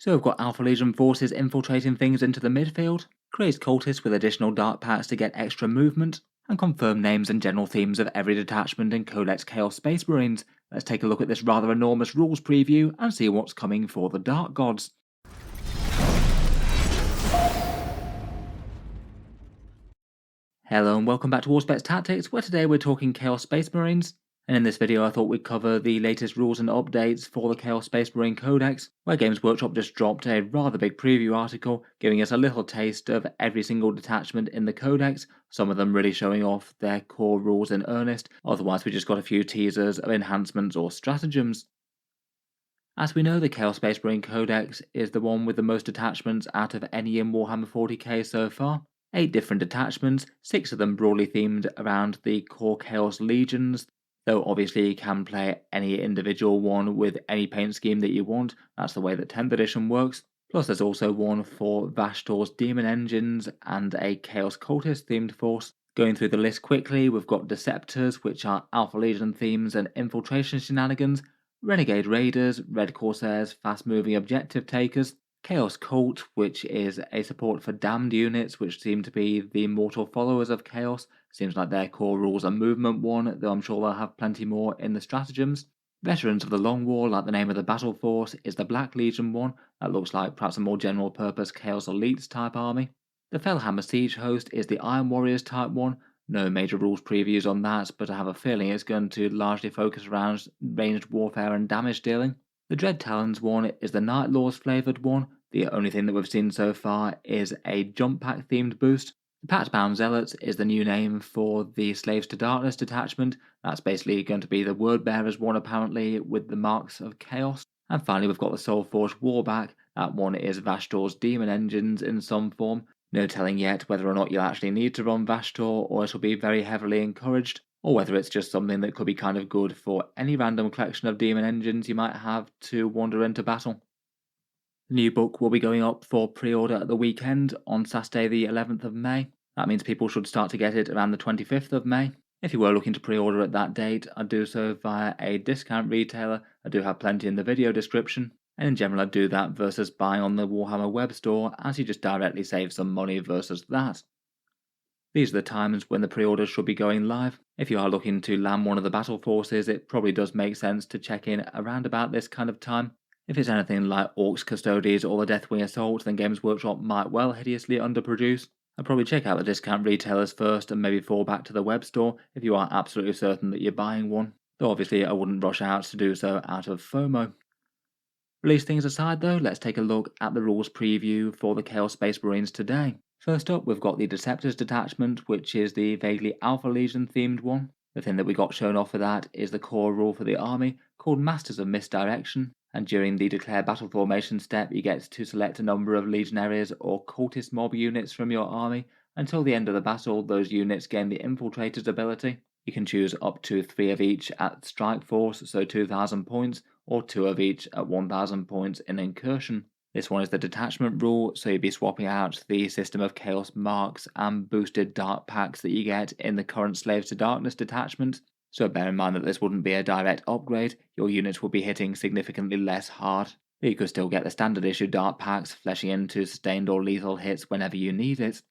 So we've got Alpha Legion forces infiltrating things into the midfield, crazed cultists with additional dark packs to get extra movement, and confirmed names and general themes of every detachment in Codex Chaos Space Marines. Let's take a look at this rather enormous rules preview and see what's coming for the Dark Gods. Hello and welcome back to Auspex Tactics, where today we're talking Chaos Space Marines. And in this video I thought we'd cover the latest rules and updates for the Chaos Space Marine Codex, where Games Workshop just dropped a rather big preview article, giving us a little taste of every single detachment in the Codex, some of them really showing off their core rules in earnest, otherwise we just got a few teasers of enhancements or stratagems. As we know, the Chaos Space Marine Codex is the one with the most detachments out of any in Warhammer 40k so far. 8 different detachments, 6 of them broadly themed around the core Chaos Legions, though obviously you can play any individual one with any paint scheme that you want. That's the way that 10th edition works. Plus there's also one for Vashtor's Demon Engines and a Chaos Cultist themed force. Going through the list quickly, we've got Deceptors, which are Alpha Legion themes and infiltration shenanigans, Renegade Raiders, Red Corsairs, fast-moving objective takers, Chaos Cult, which is a support for damned units, which seem to be the mortal followers of Chaos. Seems like their core rules are movement 1, though I'm sure they'll have plenty more in the stratagems. Veterans of the Long War, like the name of the battle force, is the Black Legion one. That looks like perhaps a more general purpose Chaos Elites type army. The Fellhammer Siege Host is the Iron Warriors type one. No major rules previews on that, but I have a feeling it's going to largely focus around ranged warfare and damage dealing. The Dread Talons one is the Night Lords flavoured one. The only thing that we've seen so far is a jump pack themed boost. The Pactbound Zealots is the new name for the Slaves to Darkness detachment. That's basically going to be the Word Bearers one apparently, with the marks of chaos. And finally we've got the Soulforged Warpack. That one is Vashtor's Demon Engines in some form. No telling yet whether or not you'll actually need to run Vashtor, or it'll be very heavily encouraged, or whether it's just something that could be kind of good for any random collection of demon engines you might have to wander into battle. The new book will be going up for pre-order at the weekend on Saturday the 11th of May. That means people should start to get it around the 25th of May. If you were looking to pre-order at that date, I'd do so via a discount retailer. I do have plenty in the video description. And in general I'd do that versus buying on the Warhammer web store, as you just directly save some money versus that. These are the times when the pre-orders should be going live. If you are looking to land one of the battle forces, it probably does make sense to check in around about this kind of time. If it's anything like Orcs Custodies or the Deathwing Assault, then Games Workshop might well hideously underproduce. I'd probably check out the discount retailers first and maybe fall back to the web store if you are absolutely certain that you're buying one, though obviously I wouldn't rush out to do so out of FOMO. Release things aside though, let's take a look at the rules preview for the Chaos Space Marines today. First up, we've got the Deceptors detachment, which is the vaguely Alpha Legion themed one. The thing that we got shown off for that is the core rule for the army, called Masters of Misdirection, and during the declare battle formation step you get to select a number of legionaries or cultist mob units from your army. Until the end of the battle, those units gain the Infiltrator's ability. You can choose up to 3 of each at Strike Force, so 2,000 points, or 2 of each at 1,000 points in Incursion. This one is the detachment rule, so you'd be swapping out the system of Chaos Marks and boosted Dark Packs that you get in the current Slaves to Darkness detachment. So bear in mind that this wouldn't be a direct upgrade, your units will be hitting significantly less hard. But you could still get the standard issue Dark Packs, fleshing into sustained or lethal hits whenever you need it.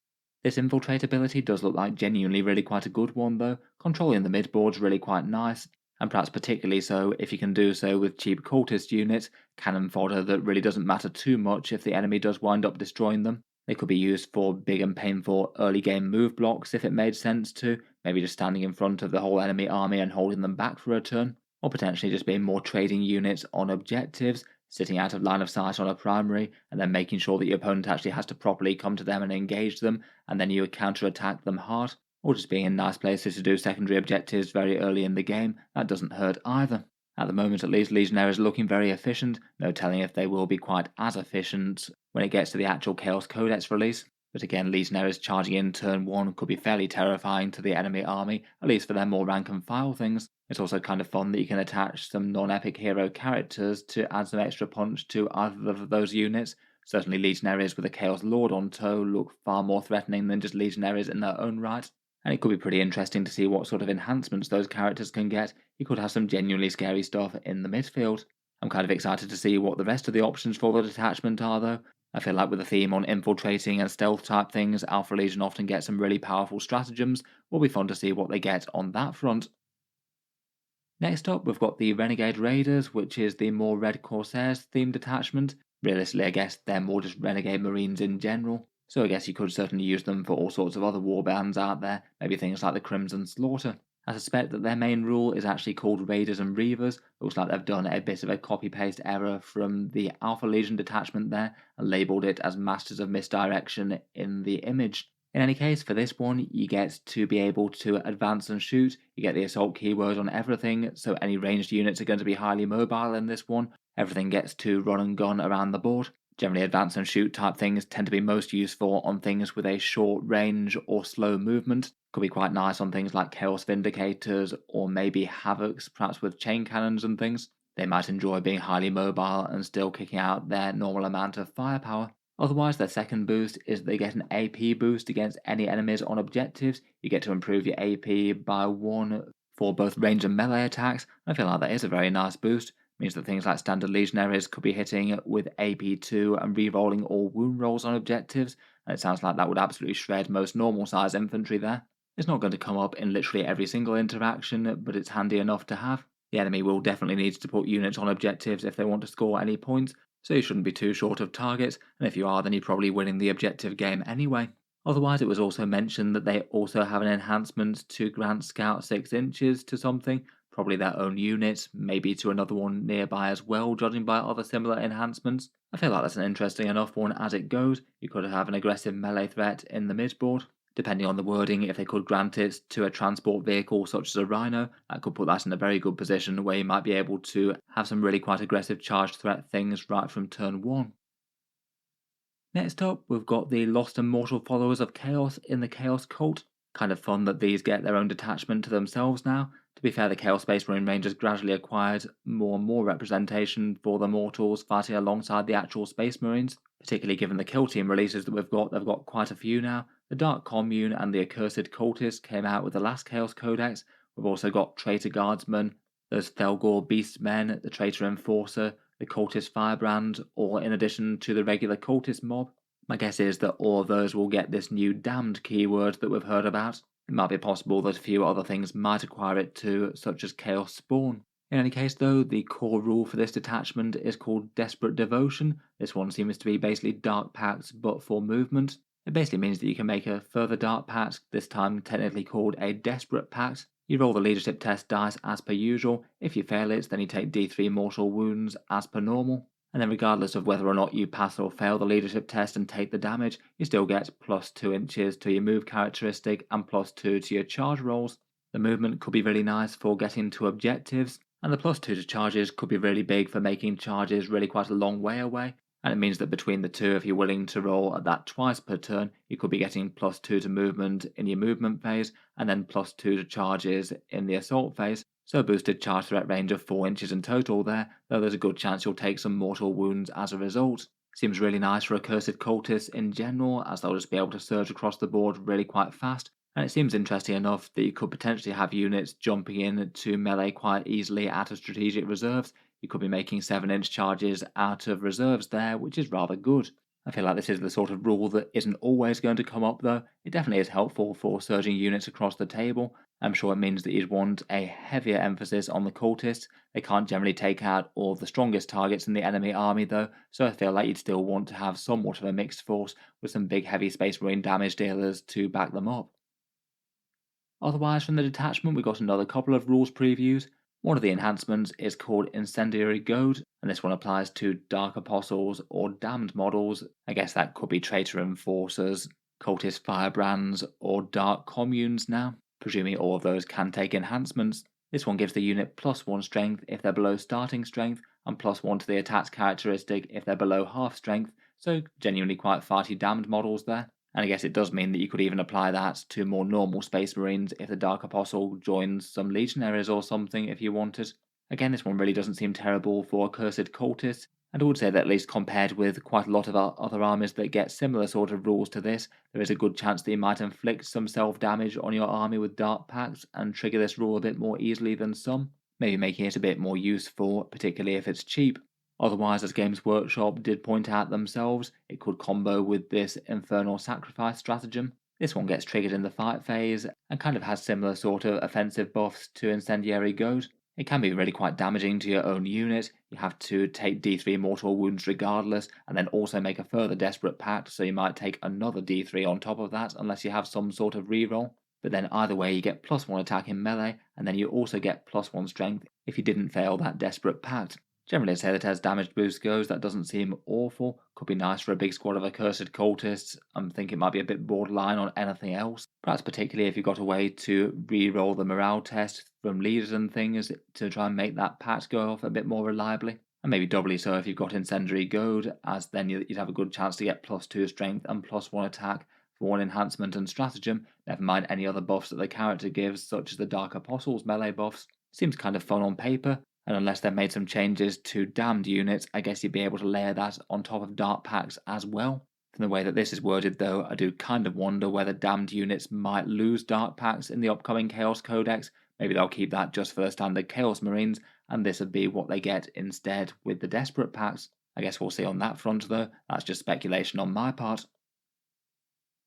This infiltrate ability does look like genuinely really quite a good one though, controlling the midboard's really quite nice, and perhaps particularly so if you can do so with cheap cultist units, cannon fodder that really doesn't matter too much if the enemy does wind up destroying them. They could be used for big and painful early game move blocks if it made sense to, maybe just standing in front of the whole enemy army and holding them back for a turn, or potentially just being more trading units on objectives, sitting out of line of sight on a primary, and then making sure that your opponent actually has to properly come to them and engage them, and then you counter-attack them hard, or just being in nice places to do secondary objectives very early in the game. That doesn't hurt either. At the moment at least, Legionaries are looking very efficient, no telling if they will be quite as efficient when it gets to the actual Chaos Codex release. But again, Legionaries charging in turn 1 could be fairly terrifying to the enemy army, at least for their more rank and file things. It's also kind of fun that you can attach some non-epic hero characters to add some extra punch to either of those units. Certainly Legionaries with a Chaos Lord on tow look far more threatening than just Legionaries in their own right. And it could be pretty interesting to see what sort of enhancements those characters can get. You could have some genuinely scary stuff in the midfield. I'm kind of excited to see what the rest of the options for the detachment are though. I feel like with a theme on infiltrating and stealth type things, Alpha Legion often gets some really powerful stratagems. Will be fun to see what they get on that front. Next up, we've got the Renegade Raiders, which is the more Red Corsairs themed detachment. Realistically, I guess they're more just Renegade Marines in general, so I guess you could certainly use them for all sorts of other warbands out there, maybe things like the Crimson Slaughter. I suspect that their main rule is actually called Raiders and Reavers. Looks like they've done a bit of a copy-paste error from the Alpha Legion detachment there and labelled it as Masters of Misdirection in the image. In any case, for this one, you get to be able to advance and shoot. You get the assault keyword on everything, so any ranged units are going to be highly mobile in this one. Everything gets to run and gun around the board. Generally, advance and shoot type things tend to be most useful on things with a short range or slow movement. Could be quite nice on things like Chaos Vindicators or maybe Havocs, perhaps with chain cannons and things. They might enjoy being highly mobile and still kicking out their normal amount of firepower. Otherwise, their second boost is they get an AP boost against any enemies on objectives. You get to improve your AP by 1 for both range and melee attacks. I feel like that is a very nice boost. It means that things like standard legionaries could be hitting with AP2 and re-rolling all wound rolls on objectives, and it sounds like that would absolutely shred most normal size infantry there. It's not going to come up in literally every single interaction, but it's handy enough to have. The enemy will definitely need to put units on objectives if they want to score any points, so you shouldn't be too short of targets, and if you are, then you're probably winning the objective game anyway. Otherwise, it was also mentioned that they also have an enhancement to grant Scout 6 inches to something, probably their own unit, maybe to another one nearby as well, judging by other similar enhancements. I feel like that's an interesting enough one as it goes. You could have an aggressive melee threat in the midboard. Depending on the wording, if they could grant it to a transport vehicle such as a Rhino, that could put that in a very good position where you might be able to have some really quite aggressive charged threat things right from turn 1. Next up, we've got the Lost and Mortal followers of Chaos in the Chaos Cult. Kind of fun that these get their own detachment to themselves now. To be fair, the Chaos Space Marine Rangers gradually acquired more and more representation for the Mortals fighting alongside the actual Space Marines, particularly given the Kill Team releases that we've got. They've got quite a few now. The Dark Commune and the Accursed Cultist came out with the last Chaos Codex. We've also got Traitor Guardsmen, those Thelgor Beastmen, the Traitor Enforcer, the Cultist Firebrand, or in addition to the regular Cultist mob. My guess is that all of those will get this new damned keyword that we've heard about. It might be possible that a few other things might acquire it too, such as Chaos Spawn. In any case though, the core rule for this detachment is called Desperate Devotion. This one seems to be basically Dark Pacts but for movement. It basically means that you can make a further Dark Pact, this time technically called a Desperate Pact. You roll the leadership test dice as per usual. If you fail it, then you take D3 mortal wounds as per normal. And then regardless of whether or not you pass or fail the leadership test and take the damage, you still get plus 2 inches to your move characteristic and plus 2 to your charge rolls. The movement could be really nice for getting to objectives, and the plus 2 to charges could be really big for making charges really quite a long way away. And it means that between the two, if you're willing to roll at that twice per turn, you could be getting plus 2 to movement in your movement phase, and then plus 2 to charges in the assault phase. So a boosted charge threat range of 4 inches in total there, though there's a good chance you'll take some mortal wounds as a result. Seems really nice for Accursed Cultists in general, as they'll just be able to surge across the board really quite fast. And it seems interesting enough that you could potentially have units jumping in to melee quite easily out of strategic reserves. You could be making 7-inch charges out of reserves there, which is rather good. I feel like this is the sort of rule that isn't always going to come up though. It definitely is helpful for surging units across the table. I'm sure it means that you'd want a heavier emphasis on the cultists. They can't generally take out all of the strongest targets in the enemy army though, so I feel like you'd still want to have somewhat of a mixed force with some big heavy Space Marine damage dealers to back them up. Otherwise, from the detachment, we got another couple of rules previews. One of the enhancements is called Incendiary Goad, and this one applies to Dark Apostles or Damned models. I guess that could be Traitor Enforcers, Cultist Firebrands, or Dark Communes now, presuming all of those can take enhancements. This one gives the unit plus 1 strength if they're below starting strength, and plus 1 to the attack characteristic if they're below half strength, so genuinely quite fighty damned models there. And I guess it does mean that you could even apply that to more normal Space Marines if the Dark Apostle joins some Legionaries or something if you wanted. Again, this one really doesn't seem terrible for Accursed Cultists, and I would say that at least compared with quite a lot of other armies that get similar sort of rules to this, there is a good chance that you might inflict some self-damage on your army with Dark Pacts and trigger this rule a bit more easily than some. maybe making it a bit more useful, particularly if it's cheap. Otherwise, as Games Workshop did point out themselves, it could combo with this Infernal Sacrifice stratagem. This one gets triggered in the fight phase and kind of has similar sort of offensive buffs to Incendiary Goad. It can be really quite damaging to your own unit. You have to take D3 mortal wounds regardless, and then also make a further Desperate Pact, so you might take another D3 on top of that unless you have some sort of reroll. But then either way you get +1 attack in melee, and then you also get +1 strength if you didn't fail that Desperate Pact. Generally I'd say that as damage boost goes, that doesn't seem awful. Could be nice for a big squad of accursed cultists. I'm thinking it might be a bit borderline on anything else. Perhaps particularly if you've got a way to re-roll the morale test from leaders and things to try and make that pact go off a bit more reliably. And maybe doubly so if you've got Incendiary Goad, as then you'd have a good chance to get +2 strength and +1 attack for one enhancement and stratagem, never mind any other buffs that the character gives, such as the Dark Apostles melee buffs. Seems kind of fun on paper, and unless they've made some changes to damned units, I guess you'd be able to layer that on top of dark packs as well. From the way that this is worded though, I do kind of wonder whether damned units might lose dark packs in the upcoming Chaos Codex. Maybe they'll keep that just for the standard Chaos Marines, and this would be what they get instead with the Desperate Packs. I guess we'll see on that front though, that's just speculation on my part.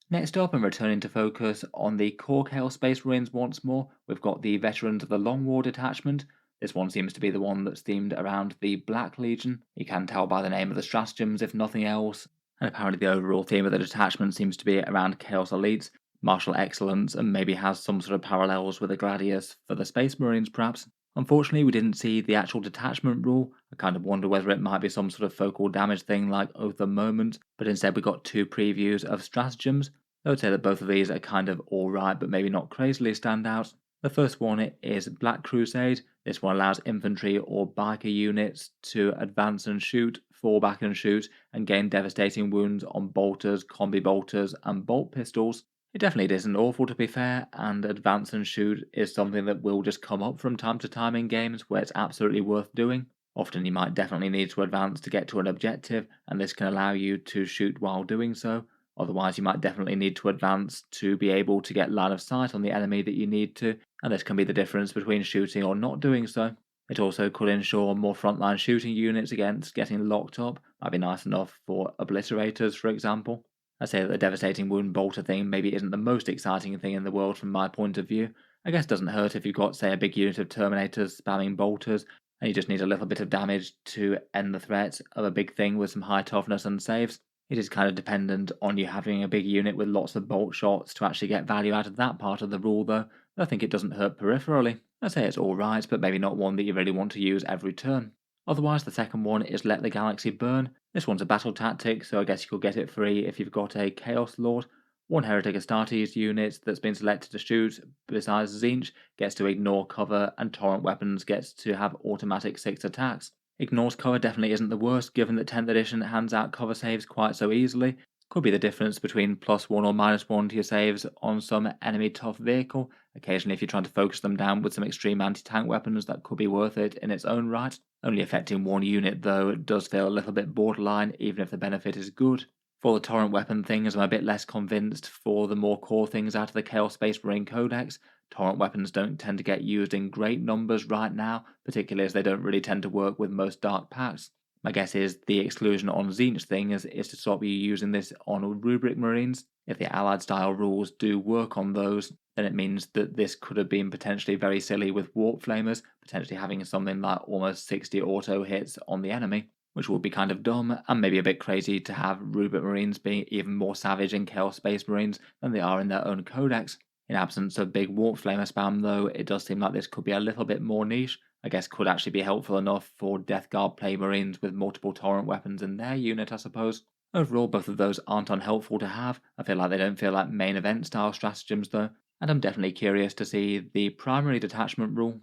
Next up, and returning to focus on the core Chaos Space Marines once more, we've got the Veterans of the Long War Detachment. This one seems to be the one that's themed around the Black Legion. You can tell by the name of the stratagems if nothing else, and apparently the overall theme of the detachment seems to be around Chaos Elites, martial excellence, and maybe has some sort of parallels with the Gladius for the Space Marines perhaps. Unfortunately, we didn't see the actual detachment rule. I kind of wonder whether it might be some sort of focal damage thing like Oath of Moment, but instead we got 2 previews of stratagems. I would say that both of these are kind of alright, but maybe not crazily stand out. The first one is Black Crusade. This one allows infantry or biker units to advance and shoot, fall back and shoot, and gain devastating wounds on bolters, combi bolters, and bolt pistols. It definitely isn't awful to be fair, and advance and shoot is something that will just come up from time to time in games where it's absolutely worth doing. Often you might definitely need to advance to get to an objective, and this can allow you to shoot while doing so. Otherwise you might definitely need to advance to be able to get line of sight on the enemy that you need to, and this can be the difference between shooting or not doing so. It also could ensure more frontline shooting units against getting locked up. Might be nice enough for obliterators, for example. I say that the devastating wound bolter thing maybe isn't the most exciting thing in the world from my point of view. I guess it doesn't hurt if you've got, say, a big unit of Terminators spamming bolters, and you just need a little bit of damage to end the threat of a big thing with some high toughness and saves. It is kind of dependent on you having a big unit with lots of bolt shots to actually get value out of that part of the rule though. I think it doesn't hurt peripherally. I say it's alright, but maybe not one that you really want to use every turn. Otherwise, the second one is Let the Galaxy Burn. This one's a battle tactic, so I guess you could get it free if you've got a Chaos Lord. One Heretic Astartes unit that's been selected to shoot, besides Zinch, gets to ignore cover, and Torrent Weapons gets to have automatic 6 attacks. Ignores cover definitely isn't the worst, given that 10th edition hands out cover saves quite so easily. Could be the difference between +1 or -1 to your saves on some enemy tough vehicle. Occasionally if you're trying to focus them down with some extreme anti-tank weapons, that could be worth it in its own right. Only affecting one unit though, it does feel a little bit borderline, even if the benefit is good. For the torrent weapon things, I'm a bit less convinced. For the more core things out of the Chaos Space Marine Codex, torrent weapons don't tend to get used in great numbers right now, particularly as they don't really tend to work with most dark packs. My guess is the exclusion on Zinch thing is to stop you using this on Rubric Marines. If the Allied style rules do work on those, then it means that this could have been potentially very silly with Warp Flamers, potentially having something like almost 60 auto hits on the enemy, which would be kind of dumb, and maybe a bit crazy to have Rubric Marines being even more savage in Chaos Space Marines than they are in their own codex. In absence of big Warp Flamer spam though, it does seem like this could be a little bit more niche. I guess could actually be helpful enough for Death Guard play Marines with multiple torrent weapons in their unit, I suppose. Overall, both of those aren't unhelpful to have. I feel like they don't feel like main event style stratagems though, and I'm definitely curious to see the primary detachment rule.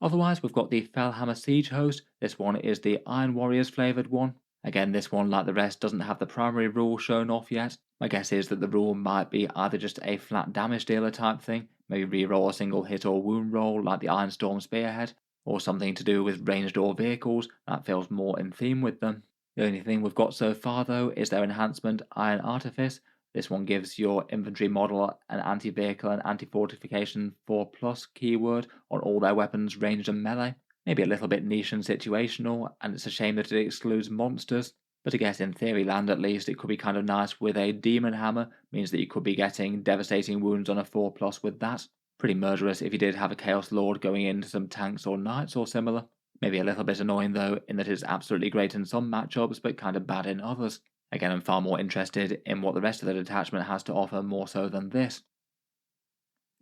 Otherwise, we've got the Fellhammer Siege Host. This one is the Iron Warriors flavoured one. Again, this one, like the rest, doesn't have the primary rule shown off yet. My guess is that the rule might be either just a flat damage dealer type thing, maybe reroll a single hit or wound roll like the Iron Storm Spearhead, or something to do with ranged or vehicles. That feels more in theme with them. The only thing we've got so far though is their enhancement Iron Artifice. This one gives your infantry model an anti-vehicle and anti-fortification 4+ keyword on all their weapons ranged and melee. Maybe a little bit niche and situational, and it's a shame that it excludes monsters. But I guess in theory land at least, it could be kind of nice with a demon hammer, means that you could be getting devastating wounds on a 4+ with that. Pretty murderous if you did have a Chaos Lord going into some tanks or knights or similar. Maybe a little bit annoying though, in that it's absolutely great in some matchups, but kind of bad in others. Again, I'm far more interested in what the rest of the detachment has to offer more so than this.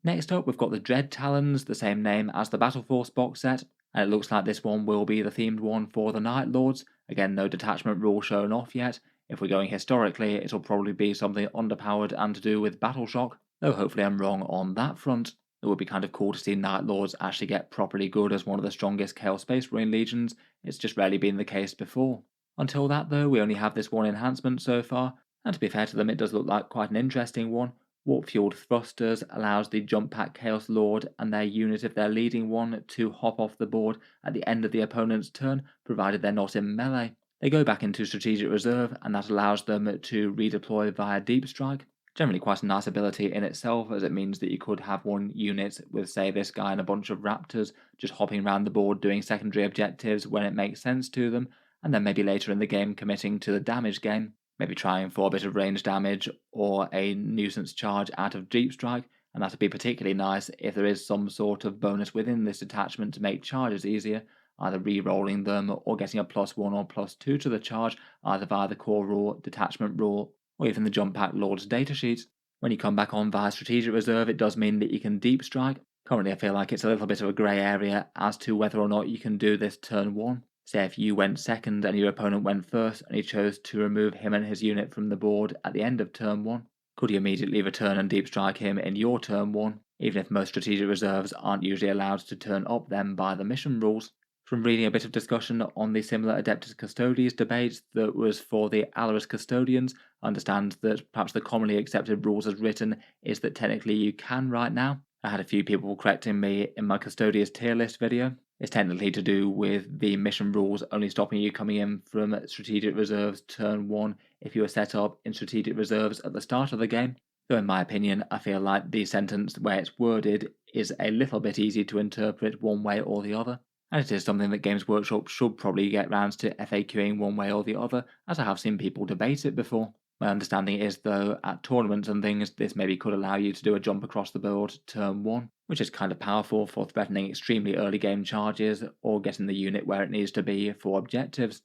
Next up, we've got the Dread Talons, the same name as the Battle Force box set, and it looks like this one will be the themed one for the Night Lords. Again, no detachment rule shown off yet. If we're going historically, it'll probably be something underpowered and to do with battle shock, though hopefully I'm wrong on that front. It would be kind of cool to see Night Lords actually get properly good as one of the strongest Chaos Space Marine legions. It's just rarely been the case before. Until that though, we only have this one enhancement so far, and to be fair to them it does look like quite an interesting one. Warp Fueled Thrusters allows the Jump Pack Chaos Lord and their unit, if they're leading one, to hop off the board at the end of the opponent's turn, provided they're not in melee. They go back into Strategic Reserve, and that allows them to redeploy via Deep Strike. Generally quite a nice ability in itself, as it means that you could have one unit with, say, this guy and a bunch of Raptors just hopping around the board doing secondary objectives when it makes sense to them, and then maybe later in the game committing to the damage game, maybe trying for a bit of range damage or a nuisance charge out of Deep Strike, and that'd be particularly nice if there is some sort of bonus within this detachment to make charges easier, either re-rolling them or getting a +1 or +2 to the charge, either via the core rule, detachment rule, or even the Jump Pack Lord's datasheet. When you come back on via Strategic Reserve, it does mean that you can Deep Strike. Currently I feel like it's a little bit of a grey area as to whether or not you can do this turn 1. Say if you went second and your opponent went first and he chose to remove him and his unit from the board at the end of turn 1, could you immediately return and Deep Strike him in your turn 1, even if most Strategic Reserves aren't usually allowed to turn up them by the mission rules? From reading a bit of discussion on the similar Adeptus Custodes debate that was for the Alaris Custodians, I understand that perhaps the commonly accepted rules as written is that technically you can right now. I had a few people correcting me in my Custodians tier list video. It's technically to do with the mission rules only stopping you coming in from Strategic Reserves turn 1 if you are set up in Strategic Reserves at the start of the game. Though in my opinion, I feel like the sentence where it's worded is a little bit easy to interpret one way or the other. And it is something that Games Workshop should probably get round to FAQing one way or the other, as I have seen people debate it before. My understanding is, though, at tournaments and things, this maybe could allow you to do a jump across the board turn 1, which is kind of powerful for threatening extremely early game charges or getting the unit where it needs to be for objectives.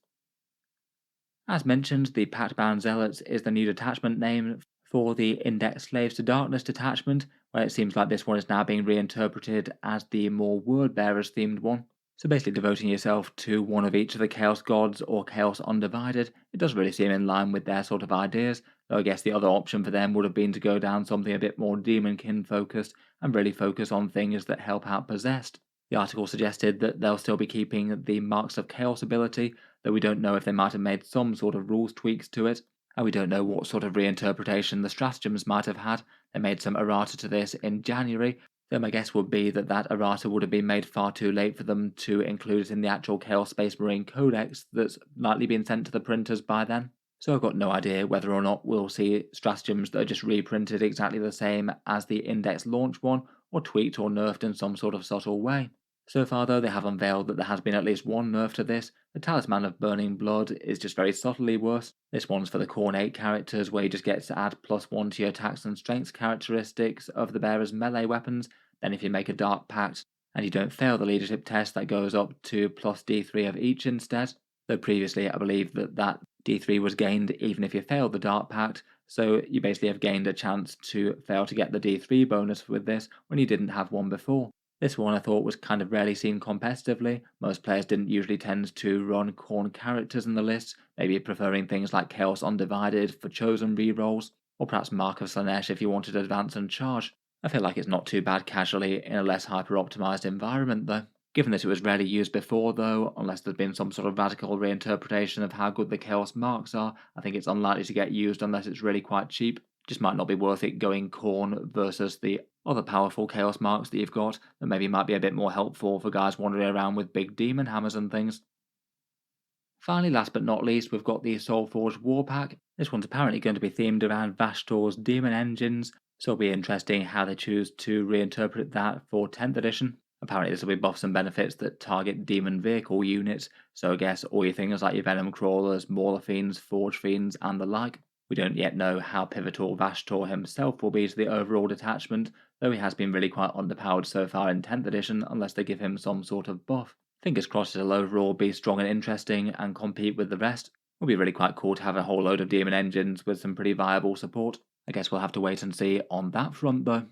As mentioned, the Pactbound Zealots is the new detachment name for the Index Slaves to Darkness detachment, where it seems like this one is now being reinterpreted as the more Word Bearers themed one. So basically devoting yourself to one of each of the Chaos Gods or Chaos Undivided. It does really seem in line with their sort of ideas, though I guess the other option for them would have been to go down something a bit more Demonkin focused and really focus on things that help out Possessed. The article suggested that they'll still be keeping the Marks of Chaos ability, though we don't know if they might have made some sort of rules tweaks to it, and we don't know what sort of reinterpretation the stratagems might have had. They made some errata to this in January, though my guess would be that that errata would have been made far too late for them to include it in the actual Chaos Space Marine Codex that's likely been sent to the printers by then. So I've got no idea whether or not we'll see stratagems that are just reprinted exactly the same as the Index launch one, or tweaked or nerfed in some sort of subtle way. So far though, they have unveiled that there has been at least one nerf to this. The Talisman of Burning Blood is just very subtly worse. This one's for the Cornate characters, where you just get to add +1 to your attacks and strengths characteristics of the bearer's melee weapons. Then if you make a Dark Pact and you don't fail the leadership test, that goes up to +D3 of each instead. Though previously I believe that D3 was gained even if you failed the Dark Pact, so you basically have gained a chance to fail to get the D3 bonus with this when you didn't have one before. This one I thought was kind of rarely seen competitively. Most players didn't usually tend to run Khorne characters in the list, maybe preferring things like Chaos Undivided for chosen rerolls, or perhaps Mark of Slanesh if you wanted advance and charge. I feel like it's not too bad casually in a less hyper-optimized environment though. Given that it was rarely used before though, unless there's been some sort of radical reinterpretation of how good the Chaos marks are, I think it's unlikely to get used unless it's really quite cheap. Just might not be worth it going Khorne versus the other powerful Chaos marks that you've got that maybe might be a bit more helpful for guys wandering around with big demon hammers and things. Finally, last but not least, we've got the Soulforged Warpack. This one's apparently going to be themed around Vashtor's demon engines, so it'll be interesting how they choose to reinterpret that for 10th edition. Apparently this will be buffs and benefits that target demon vehicle units, so I guess all your things like your Venom Crawlers, Mauler Fiends, Forge Fiends, and the like. We don't yet know how pivotal Vashtor himself will be to the overall detachment, though he has been really quite underpowered so far in 10th edition unless they give him some sort of buff. Fingers crossed it'll overall be strong and interesting and compete with the rest. It'll be really quite cool to have a whole load of demon engines with some pretty viable support. I guess we'll have to wait and see on that front though.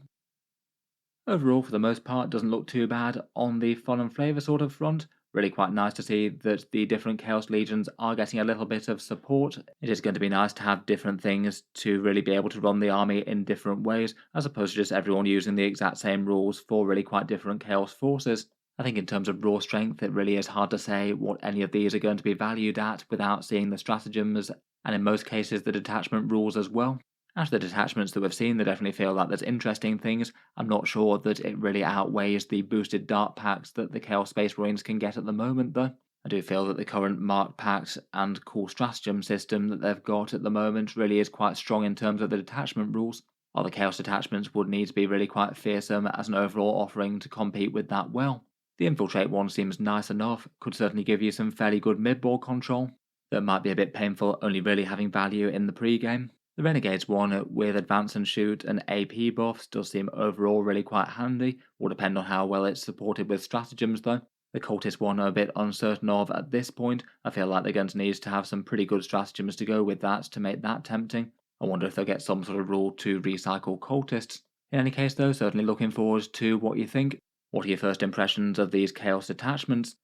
Overall, for the most part, doesn't look too bad on the fun and flavour sort of front. Really quite nice to see that the different Chaos Legions are getting a little bit of support. It is going to be nice to have different things to really be able to run the army in different ways, as opposed to just everyone using the exact same rules for really quite different Chaos forces. I think in terms of raw strength, it really is hard to say what any of these are going to be valued at without seeing the stratagems, and in most cases the detachment rules as well. As the detachments that we've seen, they definitely feel like there's interesting things. I'm not sure that it really outweighs the boosted Dart packs that the Chaos Space Marines can get at the moment though. I do feel that the current Mark packs and cool stratagem system that they've got at the moment really is quite strong in terms of the detachment rules. While the Chaos detachments would need to be really quite fearsome as an overall offering to compete with that well. The Infiltrate one seems nice enough, could certainly give you some fairly good mid-board control. That might be a bit painful only really having value in the pre-game. The Renegades one with Advance and Shoot and AP buffs does seem overall really quite handy, will depend on how well it's supported with stratagems though. The Cultist one I'm a bit uncertain of at this point. I feel like they're going to need to have some pretty good stratagems to go with that to make that tempting. I wonder if they'll get some sort of rule to recycle Cultists. In any case though, certainly looking forward to what you think. What are your first impressions of these Chaos detachments?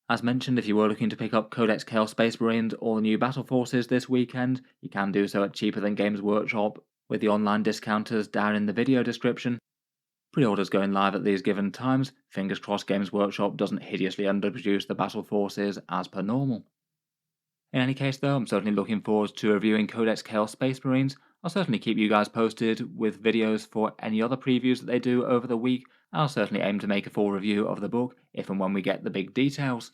As mentioned, if you were looking to pick up Codex Chaos Space Marines or the new Battle Forces this weekend, you can do so at cheaper than Games Workshop with the online discounters down in the video description. Pre-orders going live at these given times. Fingers crossed Games Workshop doesn't hideously underproduce the Battle Forces as per normal. In any case though, I'm certainly looking forward to reviewing Codex Chaos Space Marines. I'll certainly keep you guys posted with videos for any other previews that they do over the week. I'll certainly aim to make a full review of the book if and when we get the big details.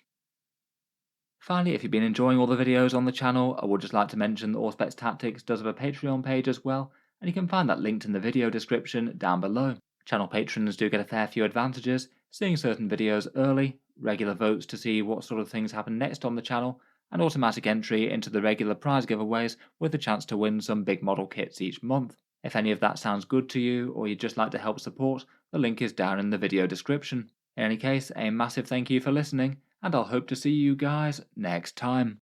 Finally, if you've been enjoying all the videos on the channel, I would just like to mention that Auspex Tactics does have a Patreon page as well, and you can find that linked in the video description down below. Channel patrons do get a fair few advantages, seeing certain videos early, regular votes to see what sort of things happen next on the channel, and automatic entry into the regular prize giveaways with the chance to win some big model kits each month. If any of that sounds good to you, or you'd just like to help support, the link is down in the video description. In any case, a massive thank you for listening, and I'll hope to see you guys next time.